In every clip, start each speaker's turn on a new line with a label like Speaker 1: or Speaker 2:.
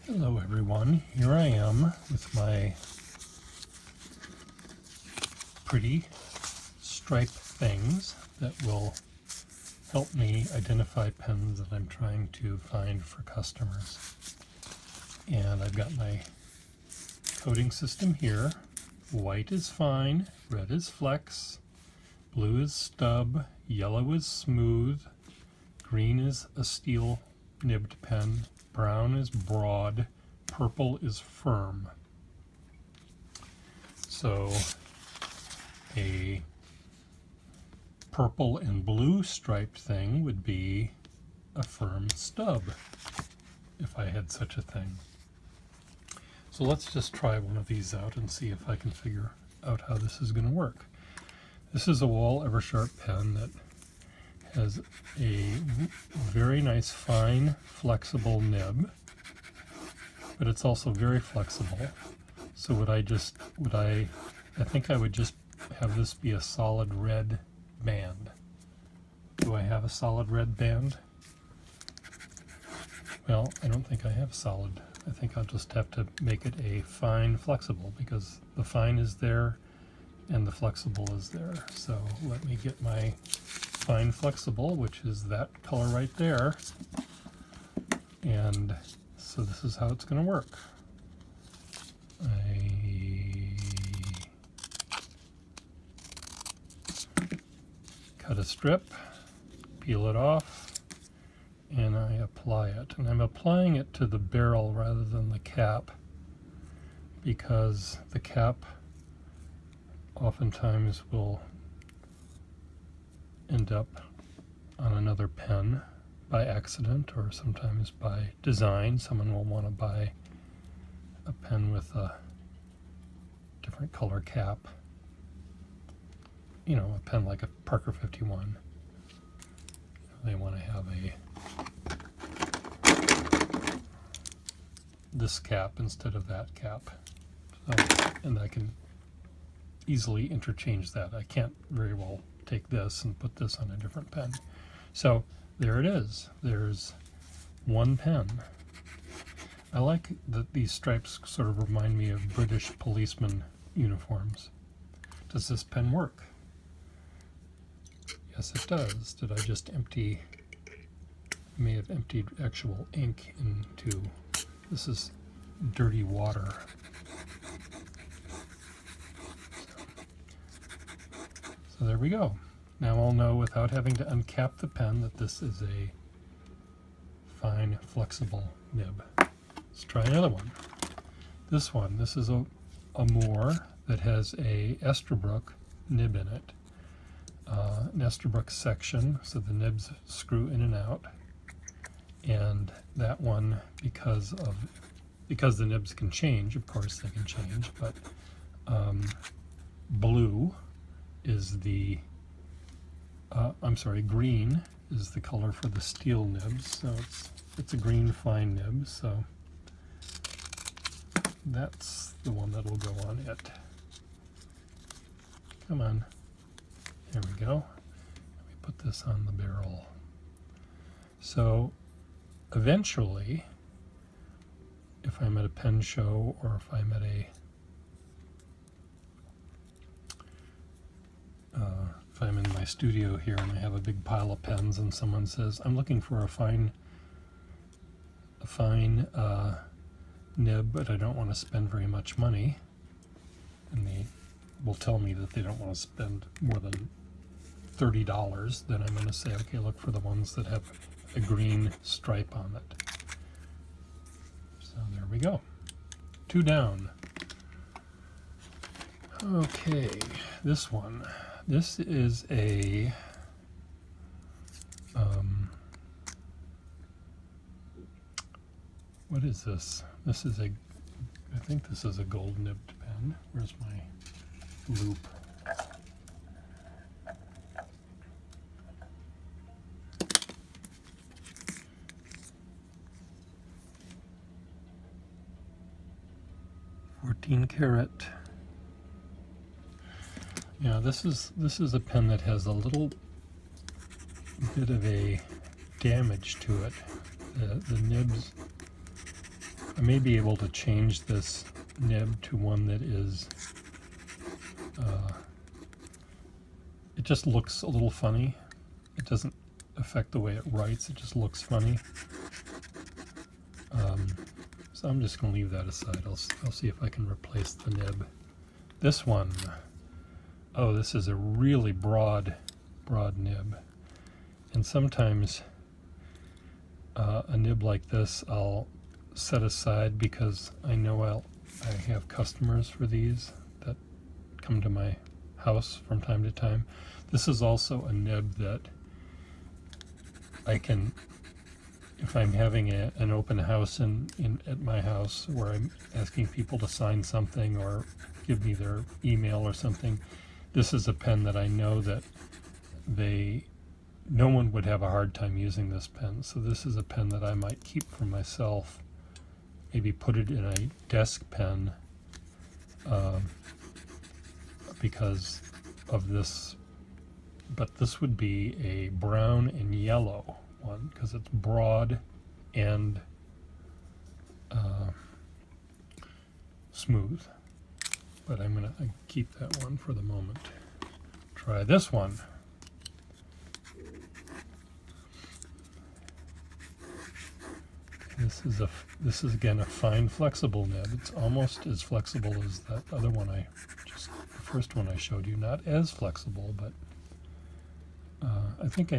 Speaker 1: Hello everyone, here I am with my pretty stripe things that will help me identify pens that I'm trying to find for customers. And I've got my coating system here. White is fine, red is flex, blue is stub, yellow is smooth, green is a steel nibbed pen, brown is broad, purple is firm. So a purple and blue striped thing would be a firm stub, if I had such a thing. So let's just try one of these out and see if I can figure out how this is going to work. This is a Wall Eversharp pen that has a very nice, fine, flexible nib, but it's also very flexible. So I think I would just have this be a solid red band. Do I have a solid red band? Well, I don't think I have solid. I think I'll just have to make it a fine flexible, because the fine is there and the flexible is there. So let me get my fine flexible, which is that color right there, and so this is how it's going to work. I cut a strip, peel it off, and I apply it. And I'm applying it to the barrel rather than the cap, because the cap oftentimes will end up on another pen by accident, or sometimes by design. Someone will want to buy a pen with a different color cap. You know, a pen like a Parker 51. They want to have this cap instead of that cap. And I can easily interchange that. I can't very well take this and put this on a different pen. So there it is. There's one pen. I like that these stripes sort of remind me of British policeman uniforms. Does this pen work? Yes, it does. Did I just empty? I may have emptied actual ink into, this is dirty water. So there we go. Now I'll know without having to uncap the pen that this is a fine, flexible nib. Let's try another one. This is a Moore that has a Esterbrook nib in it. An Esterbrook section, so the nibs screw in and out. And that one, because the nibs can change, of course they can change, but blue is the green is the color for the steel nibs, so it's a green fine nib, so that's the one that will go on it. Come on, there we go. Let me put this on the barrel. So eventually, if I'm at a pen show, or if I'm at if I'm in my studio here and I have a big pile of pens and someone says, I'm looking for a fine nib, but I don't want to spend very much money, and they will tell me that they don't want to spend more than $30, then I'm going to say, okay, look for the ones that have a green stripe on it. So there we go. 2 down. Okay, this one. This is a what is this? This is I think this is a gold nibbed pen. Where's my loop? Carat. Yeah, this is a pen that has a little bit of a damage to it. The nibs I may be able to change this nib to one that is, it just looks a little funny. It doesn't affect the way it writes, it just looks funny. So I'm just going to leave that aside. I'll see if I can replace the nib. This one, oh, this is a really broad nib. And sometimes a nib like this I'll set aside because I know I have customers for these that come to my house from time to time. This is also a nib that I can, if I'm having an open house at my house where I'm asking people to sign something or give me their email or something, this is a pen that I know that no one would have a hard time using this pen. So this is a pen that I might keep for myself, maybe put it in a desk pen because of this. But this would be a brown and yellow one because it's broad and smooth. But I'm going to keep that one for the moment. Try this one. This is again a fine flexible nib. It's almost as flexible as that other one the first one I showed you. Not as flexible, but I think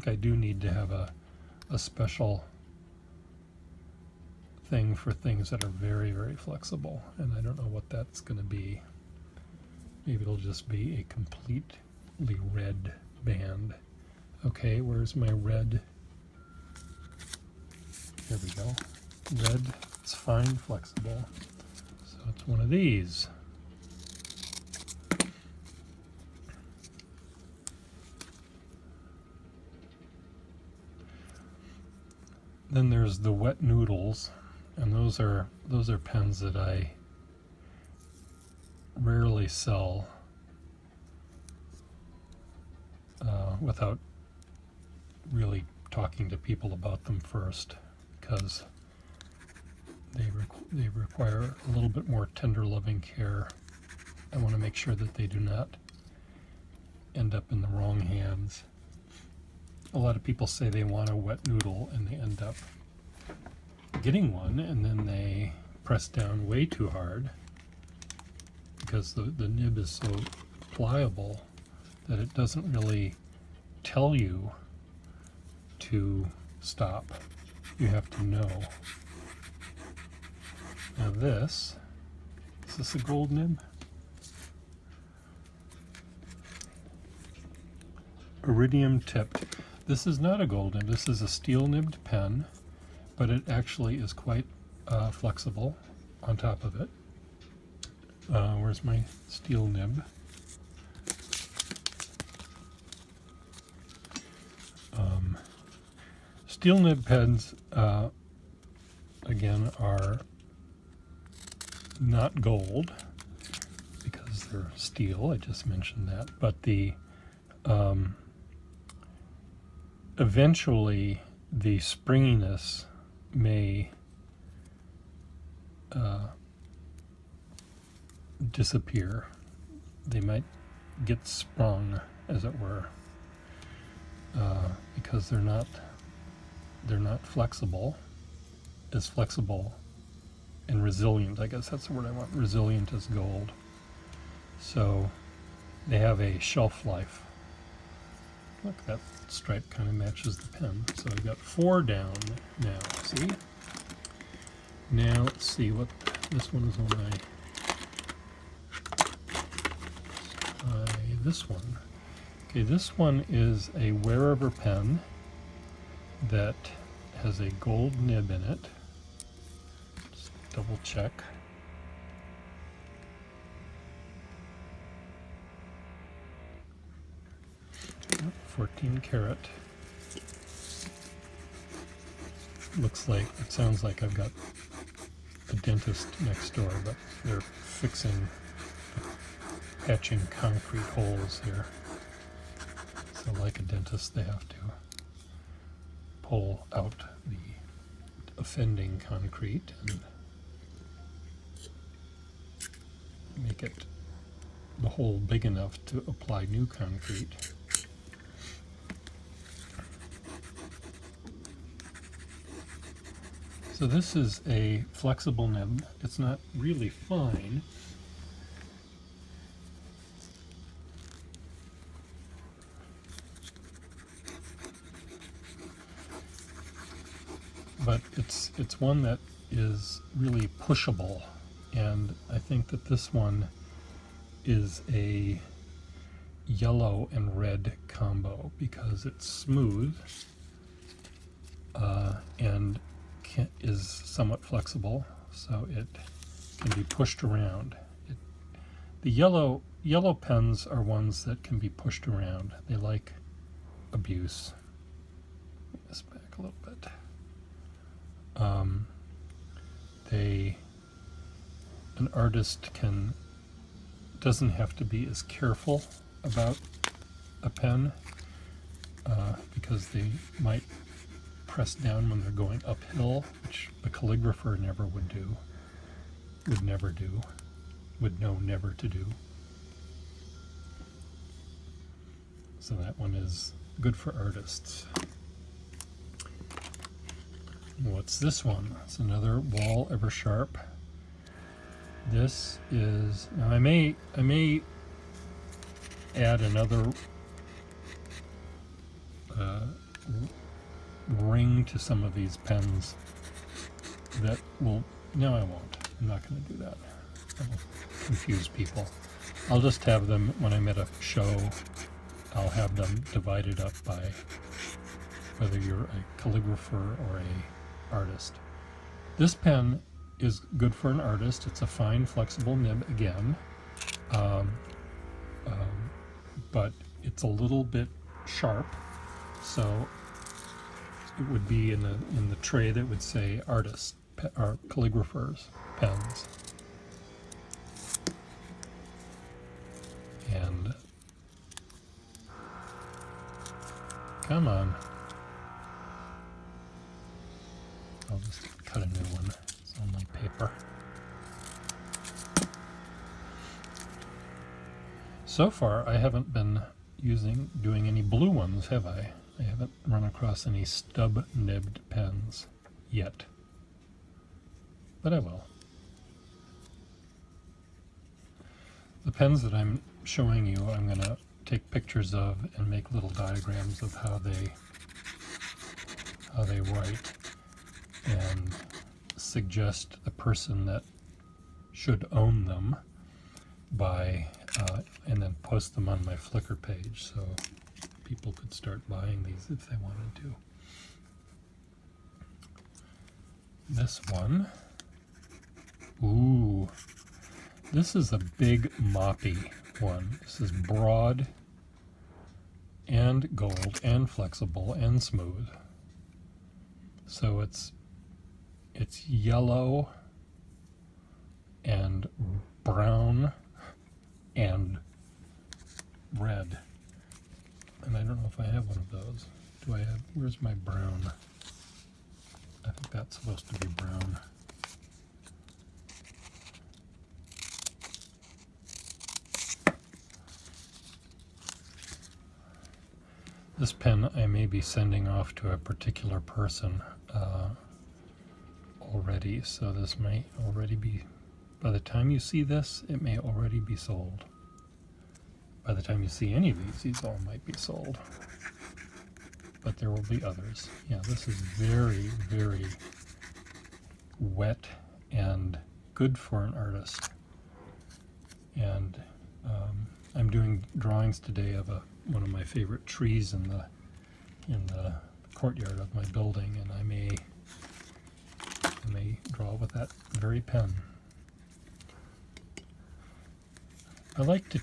Speaker 1: I do need to have a special thing for things that are very, very flexible, and I don't know what that's going to be. Maybe it'll just be a completely red band. Okay, where's my red? There we go. Red, it's fine, flexible. So it's one of these. Then there's the wet noodles, and those are pens that I rarely sell without really talking to people about them first, because they require a little bit more tender loving care. I want to make sure that they do not end up in the wrong hands. A lot of people say they want a wet noodle and they end up getting one, and then they press down way too hard because the nib is so pliable that it doesn't really tell you to stop. You have to know. Now is this a gold nib? Iridium tipped. This is not a gold nib, this is a steel nibbed pen, but it actually is quite flexible on top of it. Where's my steel nib? Steel nib pens, again, are not gold because they're steel. I just mentioned that, but eventually the springiness may disappear. They might get sprung, as it were, because they're not flexible, as flexible and resilient. I guess that's the word I want. Resilient as gold. So they have a shelf life. Look, that stripe kind of matches the pen. So I've got 4 down now, see? Now let's see what this one is on this one. Okay, this one is a Wherever pen that has a gold nib in it. Just double check. 14 karat. Looks like, it sounds like I've got a dentist next door, but they're patching concrete holes here. So like a dentist, they have to pull out a offending concrete and make it the hole big enough to apply new concrete. So this is a flexible nib. It's not really fine. But it's one that is really pushable, and I think that this one is a yellow and red combo because it's smooth and is somewhat flexible, so it can be pushed around. The yellow pens are ones that can be pushed around. They like abuse. Bring this back a little bit. An artist doesn't have to be as careful about a pen because they might press down when they're going uphill, which a calligrapher never would do, would never do, would know never to do. So that one is good for artists. What's this one? It's another Wall Eversharp. This is, now I may add another ring to some of these pens that will, no I won't. I'm not going to do that. That will confuse people. I'll just have them, when I'm at a show, I'll have them divided up by whether you're a calligrapher or a artist. This pen is good for an artist. It's a fine, flexible nib again, but it's a little bit sharp, so it would be in the tray that would say artist or calligraphers pens. And come on. I'll just cut a new one. It's only paper. So far, I haven't been doing any blue ones, have I? I haven't run across any stub-nibbed pens yet. But I will. The pens that I'm showing you, I'm going to take pictures of and make little diagrams of how they write, and suggest the person that should own them by and then post them on my Flickr page so people could start buying these if they wanted to. This one, ooh, this is a big moppy one. This is broad and gold and flexible and smooth. So it's yellow and brown and red. And I don't know if I have one of those. Do I have, where's my brown? I think that's supposed to be brown. This pen I may be sending off to a particular person already, so this may already be, by the time you see this, it may already be sold. By the time you see any of these all might be sold. But there will be others. Yeah, this is very, very wet and good for an artist. And I'm doing drawings today of one of my favorite trees in the courtyard of my building, and I may draw with that very pen. I like to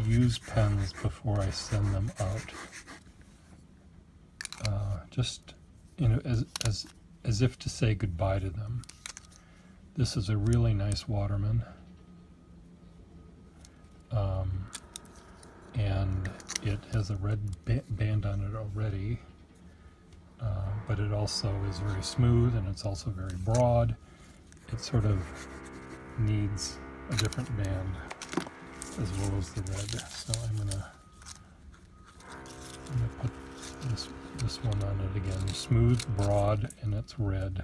Speaker 1: use pens before I send them out, just as if to say goodbye to them. This is a really nice Waterman, and it has a red band on it already. but it also is very smooth and it's also very broad. It sort of needs a different band as well as the red. So I'm gonna put this one on it again. Smooth, broad, and it's red.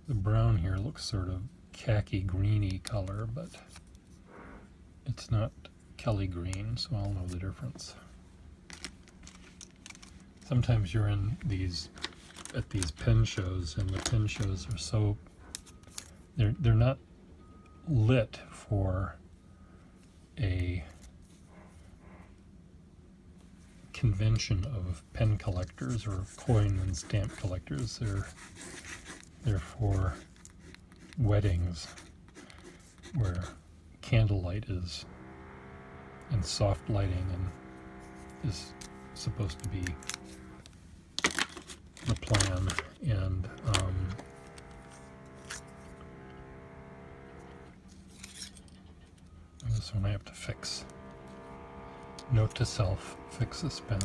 Speaker 1: The brown here looks sort of khaki greeny color, but it's not Kelly green, so I'll know the difference. Sometimes you're in at these pen shows, and the pen shows are so they're not lit for a convention of pen collectors or coin and stamp collectors. They're for weddings where candlelight is and soft lighting and is supposed to be the plan. And this one I have to fix. Note to self, fix this pen.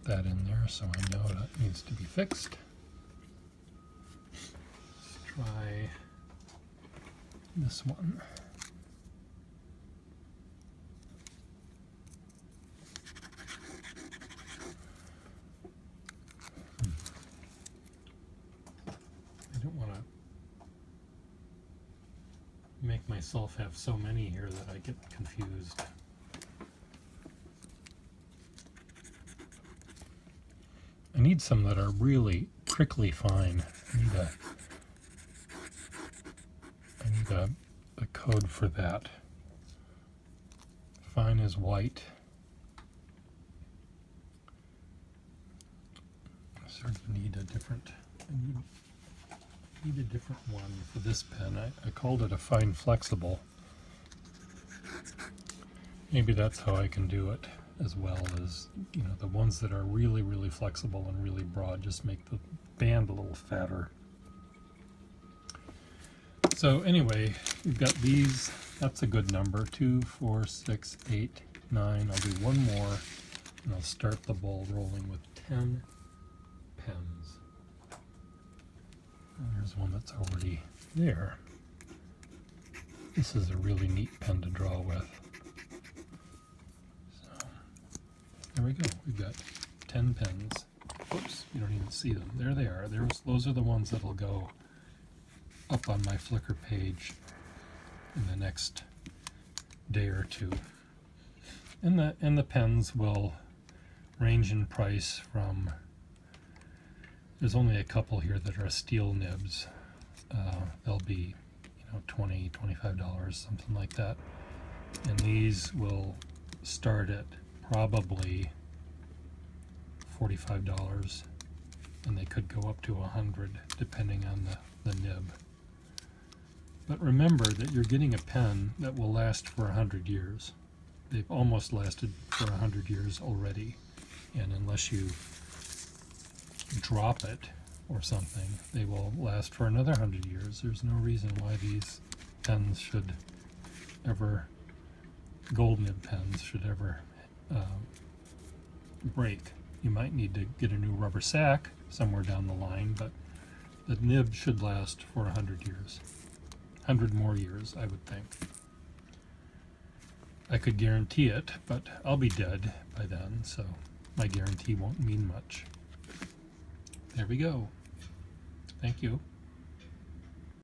Speaker 1: Put that in there so I know that needs to be fixed. Let's try this one. I don't want to make myself have so many here that I get confused. I need some that are really prickly fine. I need a code for that. Fine is white. I sort of need a different. I need a different one for this pen. I called it a fine flexible. Maybe that's how I can do it, as well as, you know, the ones that are really, really flexible and really broad just make the band a little fatter. So anyway, we've got these. That's a good number. 2, 4, 6, 8, 9. I'll do one more, and I'll start the ball rolling with 10 pens. And there's one that's already there. This is a really neat pen to draw with. So there we go. We've got 10 pens. Oops, you don't even see them. There they are. Those are the ones that'll go up on my Flickr page in the next day or two. And the pens will range in price from, there's only a couple here that are steel nibs. They'll be, you know, $20, $25, something like that. And these will start at probably $45, and they could go up to $100 depending on the nib. But remember that you're getting a pen that will last for 100 years. They've almost lasted for 100 years already, and unless you drop it or something, they will last for another 100 years. There's no reason why these pens should ever, gold nib pens should ever break. You might need to get a new rubber sack somewhere down the line, but the nib should last for 100 years. 100 more years, I would think. I could guarantee it, but I'll be dead by then, so my guarantee won't mean much. There we go. Thank you.